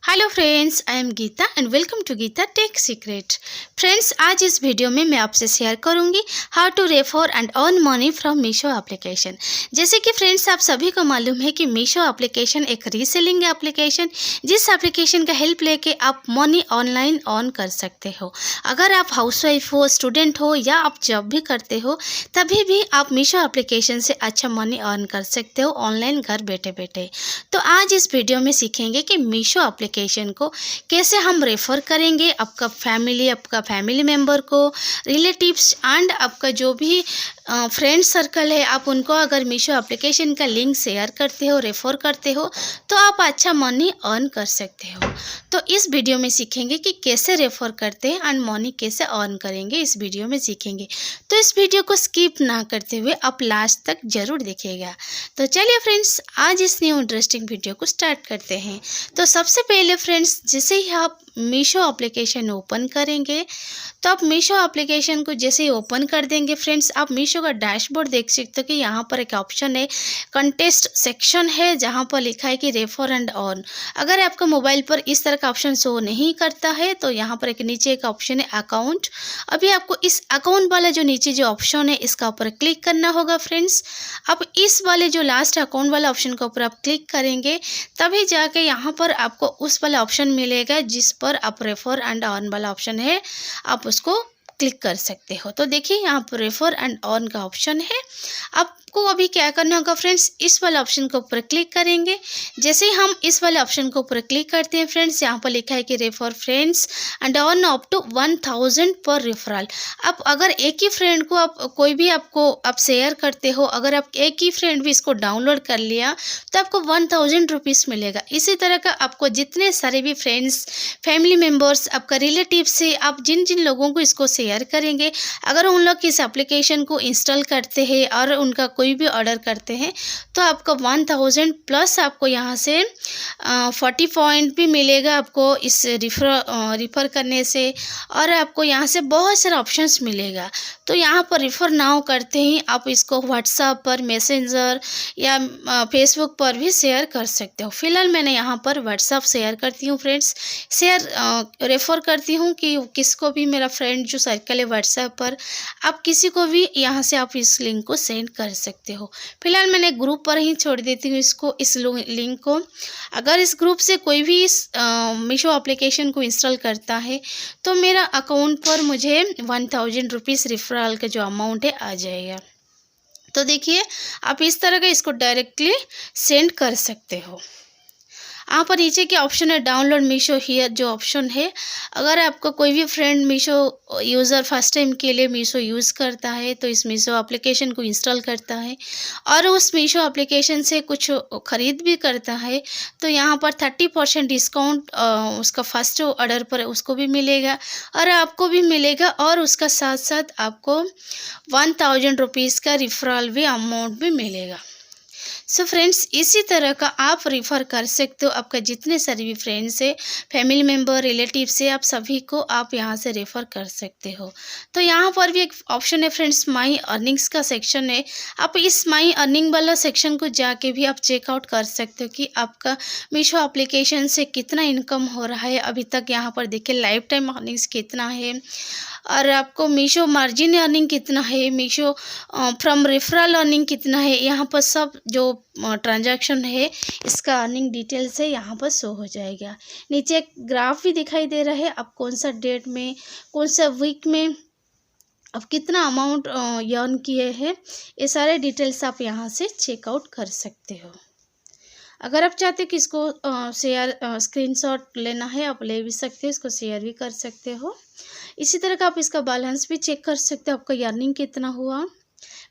Hello friends, I am Geeta and welcome to Geeta tech secret. Friends, आज इस video में मैं आपसे शेयर करूंगी how to refer and earn money from Meesho application. जैसे कि फ्रेंड्स, आप सभी को मालूम है कि मीशो एप्लीकेशन एक रीसेलिंग एप्लीकेशन, जिस एप्लीकेशन का हेल्प लेके आप मनी ऑनलाइन अर्न कर सकते हो। अगर आप हाउसवाइफ हो, स्टूडेंट हो या आप जॉब भी करते हो, तभी भी आप मीशो एप्लीकेशन से अच्छा मनी अर्न कर सकते हो ऑनलाइन घर बैठे बैठे। तो आज इस वीडियो में सीखेंगे कि मीशो एप्लीकेशन को कैसे हम रेफर करेंगे आपका फैमिली मेम्बर को, रिलेटिव्स एंड आपका जो भी फ्रेंड सर्कल है, आप उनको अगर मीशो एप्लीकेशन का लिंक शेयर करते हो, रेफर करते हो, तो आप अच्छा मनी अर्न कर सकते हो। तो इस वीडियो में सीखेंगे कि कैसे रेफर करते हैं एंड मनी कैसे अर्न करेंगे, इस वीडियो में सीखेंगे। तो इस वीडियो को स्किप ना करते हुए आप लास्ट तक जरूर देखिएगा। तो चलिए फ्रेंड्स, आज इस न्यू इंटरेस्टिंग वीडियो को स्टार्ट करते हैं। तो सबसे पहले फ्रेंड्स, जैसे ही आप मीशो एप्लीकेशन ओपन करेंगे, तो आप मीशो एप्लीकेशन को जैसे ही ओपन कर देंगे फ्रेंड्स, आप मीशो का डैशबोर्ड देख सकते हो कि यहाँ पर एक ऑप्शन है, कंटेस्ट सेक्शन है, जहाँ पर लिखा है कि रेफर एंड अर्न। अगर आपका मोबाइल पर इस तरह का ऑप्शन शो नहीं करता है, तो यहाँ पर एक नीचे एक ऑप्शन है अकाउंट। अभी आपको इस अकाउंट वाला जो नीचे जो ऑप्शन है, इसका ऊपर क्लिक करना होगा फ्रेंड्स। अब इस वाले जो लास्ट अकाउंट वाला ऑप्शन के ऊपर आप क्लिक करेंगे, तभी जाके यहाँ पर आपको उस वाला ऑप्शन मिलेगा जिस पर आप रेफर एंड अर्न वाला ऑप्शन है, आप उसको क्लिक कर सकते हो। तो देखिए, यहाँ पर रेफर एंड अर्न का ऑप्शन है। आपको अभी क्या करना होगा फ्रेंड्स, इस वाले ऑप्शन के ऊपर क्लिक करेंगे। जैसे ही हम इस वाले ऑप्शन के ऊपर क्लिक करते हैं फ्रेंड्स, यहाँ पर लिखा है कि refer friends and earn up to 1000 पर रेफरल। आप अगर एक ही फ्रेंड को आप शेयर करते हो, अगर आप एक ही फ्रेंड भी इसको डाउनलोड कर लिया, तो आपको 1000 रुपीज़ मिलेगा। इसी तरह का आपको जितने सारे भी फ्रेंड्स, फैमिली मेम्बर्स, आपका रिलेटिव से आप जिन जिन लोगों को इसको शेयर करेंगे, अगर उन लोग इस एप्लीकेशन को इंस्टॉल करते हैं और उनका कोई भी ऑर्डर करते हैं, तो आपको 1000 प्लस आपको यहाँ से 40 पॉइंट भी मिलेगा आपको इस रिफ़र करने से, और आपको यहाँ से बहुत सारे ऑप्शंस मिलेगा। तो यहाँ पर रिफ़र नाउ करते ही आप इसको व्हाट्सएप पर, मैसेंजर या फेसबुक पर भी शेयर कर सकते हो। फिलहाल मैंने यहाँ पर व्हाट्सएप शेयर करती हूँ फ्रेंड्स, रेफ़र करती हूँ कि किसको भी, मेरा फ्रेंड जो सर्कल है व्हाट्सएप पर, आप किसी को भी यहाँ से आप इस लिंक को सेंड कर सकते हो। फिलहाल मैंने ग्रुप पर ही छोड़ देती हूँ इस लिंक को। अगर इस ग्रुप से कोई भी इस मीशो एप्लीकेशन को इंस्टॉल करता है, तो मेरा अकाउंट पर मुझे 1000 रुपीज़ रेफरल का जो अमाउंट है आ जाएगा। तो देखिए, आप इस तरह का इसको डायरेक्टली सेंड कर सकते हो। यहाँ पर नीचे के ऑप्शन है डाउनलोड मीशो हियर जो ऑप्शन है। अगर आपका कोई भी friend Meesho user first time के लिए मीशो यूज़ करता है, तो इस मीशो एप्लीकेशन को इंस्टॉल करता है और उस मीशो एप्लीकेशन से कुछ ख़रीद भी करता है, तो यहाँ पर 30% डिस्काउंट उसका फर्स्ट ऑर्डर पर उसको भी मिलेगा और आपको भी मिलेगा, और उसका साथ साथ आपको 1000 रुपीज़ का रिफरल भी अमाउंट भी मिलेगा। सो फ्रेंड्स, इसी तरह का आप रिफ़र कर सकते हो। आपका जितने सारे भी फ्रेंड्स है, फैमिली मेम्बर, रिलेटिव से, आप सभी को आप यहाँ से रेफ़र कर सकते हो। तो यहाँ पर भी एक ऑप्शन है फ्रेंड्स, माई अर्निंग्स का सेक्शन है। आप इस माई अर्निंग वाला सेक्शन को जाके भी आप चेकआउट कर सकते हो कि आपका मीशो एप्लीकेशन से कितना इनकम हो रहा है अभी तक। यहाँ पर देखिए लाइफ टाइम अर्निंग्स कितना है, और आपको मीशो मार्जिन अर्निंग कितना है, मीशो फ्रॉम रेफरल अर्निंग कितना है। यहाँ पर सब जो ट्रांजैक्शन है, इसका अर्निंग डिटेल्स है, यहाँ पर शो हो जाएगा। नीचे एक ग्राफ भी दिखाई दे रहा है, आप कौन सा डेट में, कौन सा वीक में आप कितना अमाउंट अर्न किए हैं, ये सारे डिटेल्स आप यहाँ से चेकआउट कर सकते हो। अगर आप चाहते हो कि इसको स्क्रीनशॉट लेना है, आप ले भी सकते हो, इसको शेयर भी कर सकते हो। इसी तरह का आप इसका बैलेंस भी चेक कर सकते हो, आपका अर्निंग कितना हुआ,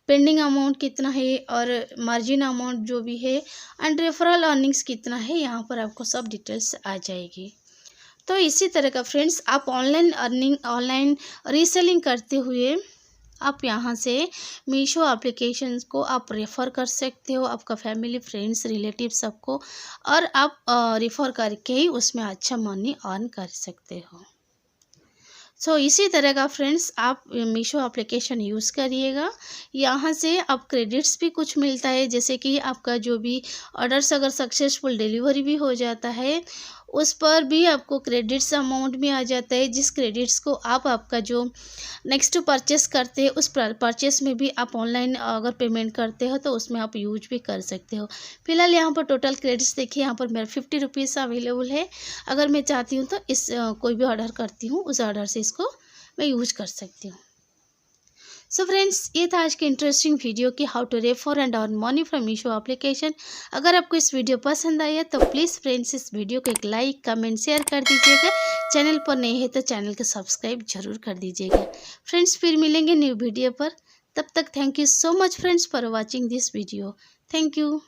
पेंडिंग अमाउंट कितना है, और मार्जिन अमाउंट जो भी है, एंड रेफरल अर्निंग्स कितना है, यहाँ पर आपको सब डिटेल्स आ जाएगी। तो इसी तरह का फ्रेंड्स, आप ऑनलाइन रीसेलिंग करते हुए आप यहाँ से मीशो एप्लीकेशंस को आप रेफ़र कर सकते हो, आपका फैमिली, फ्रेंड्स, रिलेटिव सबको, और आप रेफ़र करके ही उसमें अच्छा मनी अर्न कर सकते हो। सो इसी तरह का फ्रेंड्स, आप मीशो एप्लीकेशन यूज़ करिएगा। यहाँ से आप क्रेडिट्स भी कुछ मिलता है, जैसे कि आपका जो भी ऑर्डर्स अगर सक्सेसफुल डिलीवरी भी हो जाता है, उस पर भी आपको क्रेडिट्स अमाउंट में आ जाता है, जिस क्रेडिट्स को आप आपका जो नेक्स्ट परचेस करते हैं उस परचेस में भी आप ऑनलाइन अगर पेमेंट करते हो तो उसमें आप यूज भी कर सकते हो। फिलहाल यहाँ पर टोटल क्रेडिट्स देखिए, यहाँ पर मेरा 50 रुपीज़ अवेलेबल है। अगर मैं चाहती हूँ तो इस कोई भी ऑर्डर करती हूँ उस ऑर्डर से इसको मैं यूज कर सकती हूँ। सो फ्रेंड्स, ये था आज की इंटरेस्टिंग वीडियो कि how to refer and earn money from Meesho application. अगर आपको इस वीडियो पसंद आया तो प्लीज़ फ्रेंड्स इस वीडियो को एक लाइक कमेंट शेयर कर दीजिएगा। चैनल पर नए हैं तो चैनल को सब्सक्राइब जरूर कर दीजिएगा। फ्रेंड्स फिर मिलेंगे न्यू वीडियो पर, तब तक thank you so much friends for watching this video. Thank you.